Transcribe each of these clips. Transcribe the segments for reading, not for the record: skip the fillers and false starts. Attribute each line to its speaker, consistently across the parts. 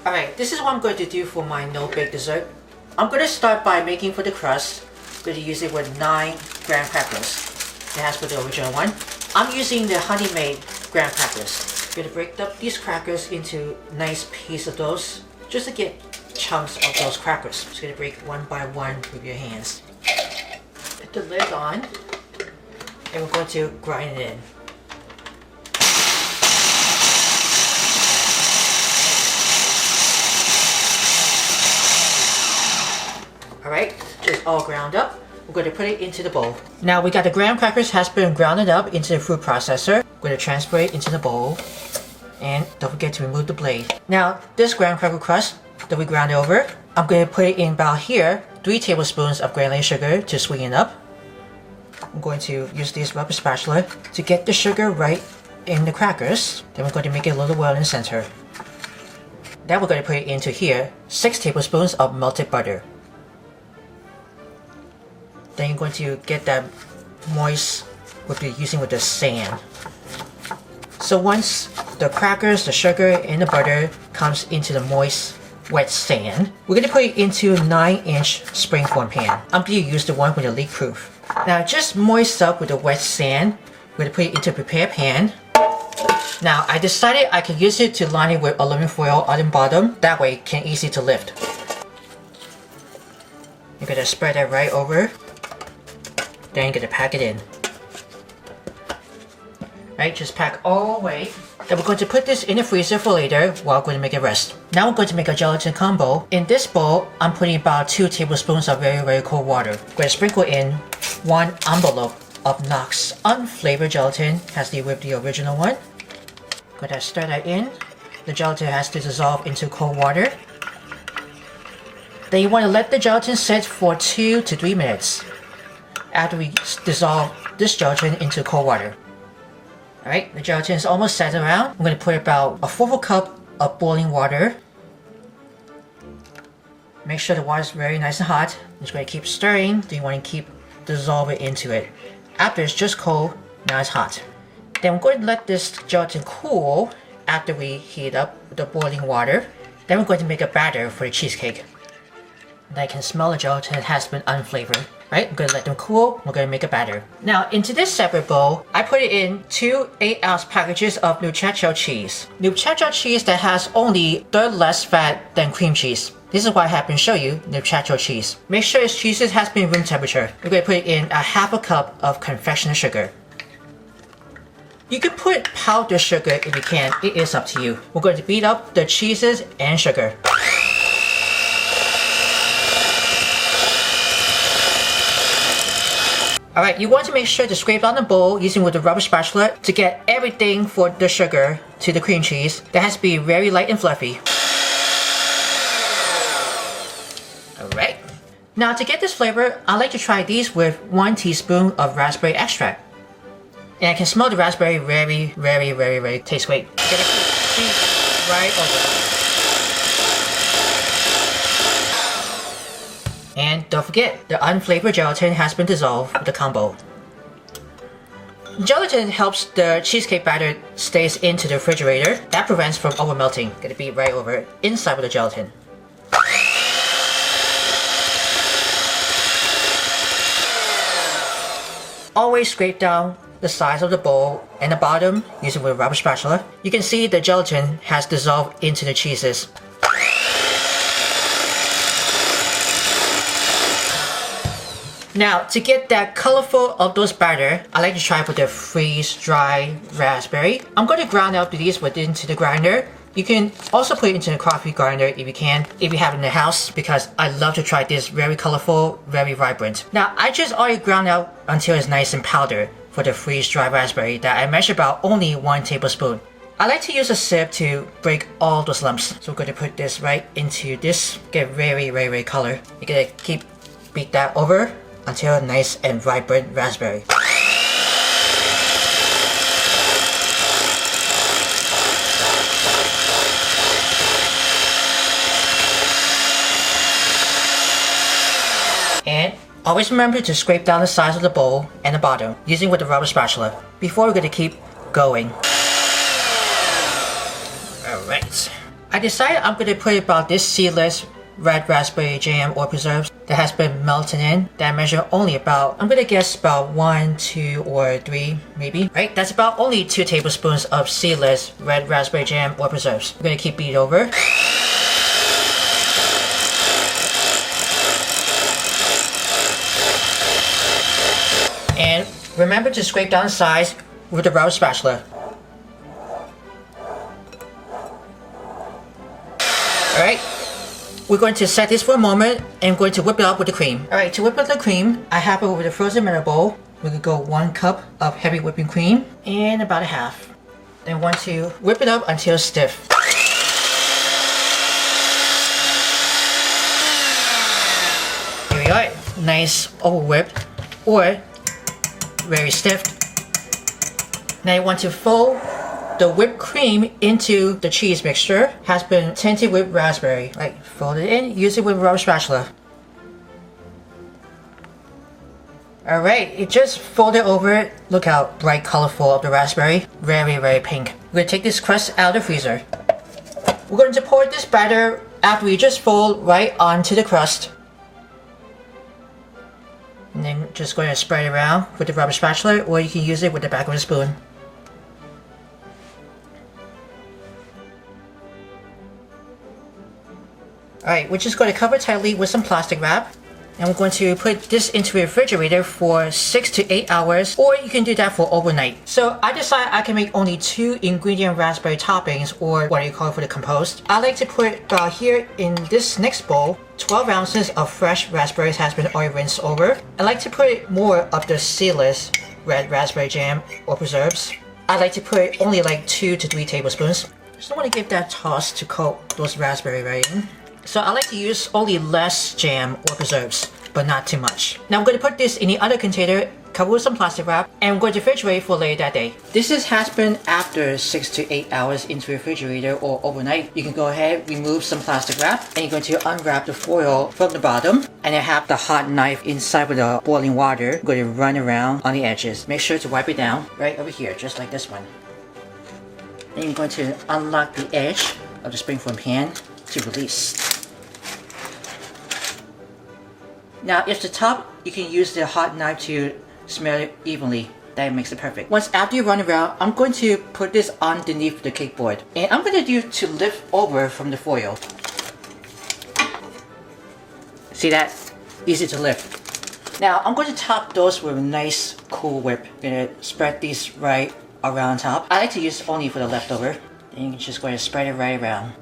Speaker 1: Alright, this is what I'm going to do for my no-bake dessert. I'm going to start by making for the crust. I'm going to use it with 9 graham crackers. It has for the original one. I'm using the honey-made graham crackers. I'm going to break up these crackers into nice pieces of those, just to get chunks of those crackers. Just going to break one by one with your hands. Put the lid on, and we're going to grind it in. Alright, just all ground up. We're going to put it into the bowl. Now we got the graham crackers has been grounded up into the food processor. We're going to transfer it into the bowl. And don't forget to remove the blade. Now this graham cracker crust that we ground over, I'm going to put it in about here. 3 tablespoons of granulated sugar to sweeten up. I'm going to use this rubber spatula to get the sugar right in the crackers. Then we're going to make it a little well in the center. Then we're going to put it into here. 6 tablespoons of melted butter. Then you're going to get that moist with using with the sand. So once the crackers, the sugar, and the butter comes into the moist, wet sand, we're going to put it into a 9-inch springform pan. I'm going to use the one with the leak proof. Now just moist up with the wet sand. We're going to put it into a prepared pan. Now I decided I could use it to line it with aluminum foil on the bottom. That way it can easy to lift. You're going to spread that right over. Then you're going to pack it in. Right, just pack all the way. Then we're going to put this in the freezer for later while we're going to make it rest. Now we're going to make a gelatin combo. In this bowl, I'm putting about 2 tablespoons of very cold water. I'm going to sprinkle in 1 envelope of Knox unflavored gelatin, as with the original one. I'm going to stir that in. The gelatin has to dissolve into cold water. Then you want to let the gelatin sit for 2 to 3 minutes after we dissolve this gelatin into cold water. Alright, the gelatin is almost set around. I'm going to put about a 1/4 cup of boiling water. Make sure the water is very nice and hot. I'm just going to keep stirring. Then you want to keep dissolving into it. After it's just cold, now it's hot. Then we're going to let this gelatin cool after we heat up the boiling water. Then we're going to make a batter for the cheesecake. And I can smell the gelatin has been unflavored. Right, I'm going to let them cool. We're going to make a batter. Now, into this separate bowl, I put it in 2 8-ounce packages of Neufchâtel cheese. Neufchâtel cheese that has only 1/3 less fat than cream cheese. This is why I happen to show you Neufchâtel cheese. Make sure this cheese has been room temperature. We're going to put it in a 1/2 cup of confectioner sugar. You can put powdered sugar if you can. It is up to you. We're going to beat up the cheeses and sugar. Alright, you want to make sure to scrape down the bowl using with the rubber spatula to get everything for the sugar to the cream cheese. That has to be very light and fluffy. Alright. Now to get this flavor, I like to try these with 1 teaspoon of raspberry extract. And I can smell the raspberry very tastes great. Get it right over. And don't forget, the unflavored gelatin has been dissolved with the combo. Gelatin helps the cheesecake batter stays into the refrigerator. That prevents from over melting. Gonna be right over inside with the gelatin. Always scrape down the sides of the bowl and the bottom using with a rubber spatula. You can see the gelatin has dissolved into the cheeses. Now, to get that colorful of those batter, I like to try with the freeze-dried raspberry. I'm going to ground out these into the grinder. You can also put it into the coffee grinder if you can, if you have it in the house, because I love to try this very colorful, very vibrant. Now, I just already ground out until it's nice and powdered for the freeze-dried raspberry that I measure about only 1 tablespoon. I like to use a sieve to break all those lumps. So we're going to put this right into this, get very color. You're going to beat that over until nice and vibrant raspberry. And always remember to scrape down the sides of the bowl and the bottom using with the rubber spatula before we're going to keep going. Alright. I decided I'm going to put about this seedless red raspberry jam or preserves that has been melted in, that measure only about, I'm going to guess about 1, 2, or 3 maybe. Right, that's about only 2 tablespoons of seedless red raspberry jam or preserves. I'm going to keep beating over. And remember to scrape down the sides with the rubber spatula. Alright, we're going to set this for a moment and I'm going to whip it up with the cream. Alright, to whip up the cream, I have it with a frozen mineral bowl. We're going to go 1 cup of heavy whipping cream and about a half. Then want to whip it up until stiff. Here we are, nice over whipped or very stiff. Now you want to fold the whipped cream into the cheese mixture. Has been tinted with raspberry. Right, fold it in, use it with a rubber spatula. Alright, it just folded over. Look how bright colorful of the raspberry. Very, very pink. We're going to take this crust out of the freezer. We're going to pour this batter after we just fold right onto the crust. And then just going to spread it around with the rubber spatula, or you can use it with the back of a spoon. Alright, we're just going to cover tightly with some plastic wrap. And we're going to put this into the refrigerator for 6 to 8 hours, or you can do that for overnight. So I decided I can make only 2 ingredient raspberry toppings, or what do you call it for the compost. I like to put here in this next bowl, 12 ounces of fresh raspberries has been already rinsed over. I like to put more of the seedless red raspberry jam or preserves. I like to put only like 2 to 3 tablespoons. Just want to give that toss to coat those raspberry right in. So I like to use only less jam or preserves, but not too much. Now I'm going to put this in the other container, cover with some plastic wrap, and I'm going to refrigerate for later that day. This has been after 6 to 8 hours into the refrigerator or overnight. You can go ahead, remove some plastic wrap, and you're going to unwrap the foil from the bottom, and then have the hot knife inside with the boiling water. I'm going to run around on the edges. Make sure to wipe it down right over here, just like this one. Then you're going to unlock the edge of the springform pan to release. Now if the top, you can use the hot knife to smear it evenly. That makes it perfect. Once after you run around, I'm going to put this underneath the cake board. And I'm going to do to lift over from the foil. See that? Easy to lift. Now I'm going to top those with a nice cool whip. I'm going to spread these right around top. I like to use only for the leftover. Then you're just going to spread it right around.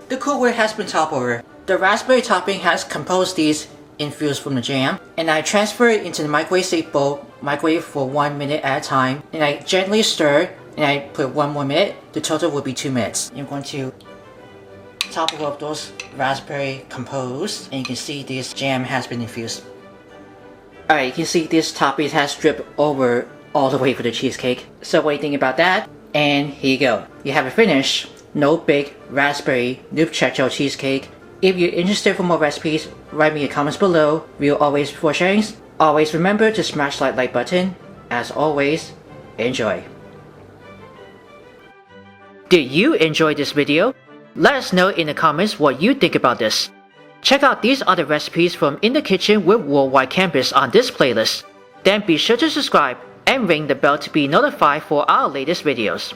Speaker 1: The Cool Whip has been topped over. The raspberry topping has composed these infused from the jam, and I transfer it into the microwave safe bowl, microwave for 1 minute at a time, and I gently stir, and I put 1 more minute. The total will be 2 minutes. I'm going to top over those raspberry composed, and you can see this jam has been infused. Alright, you can see this topping has dripped over all the way for the cheesecake. So what do you think about that? And here you go. You have it finished. No big raspberry Neufchâtel cheesecake. If you're interested for more recipes, write me in the comments below. Real always before sharing. Always remember to smash that like button. As always, enjoy. Did you enjoy this video? Let us know in the comments what you think about this. Check out these other recipes from In the Kitchen with Worldwide Campus on this playlist. Then be sure to subscribe and ring the bell to be notified for our latest videos.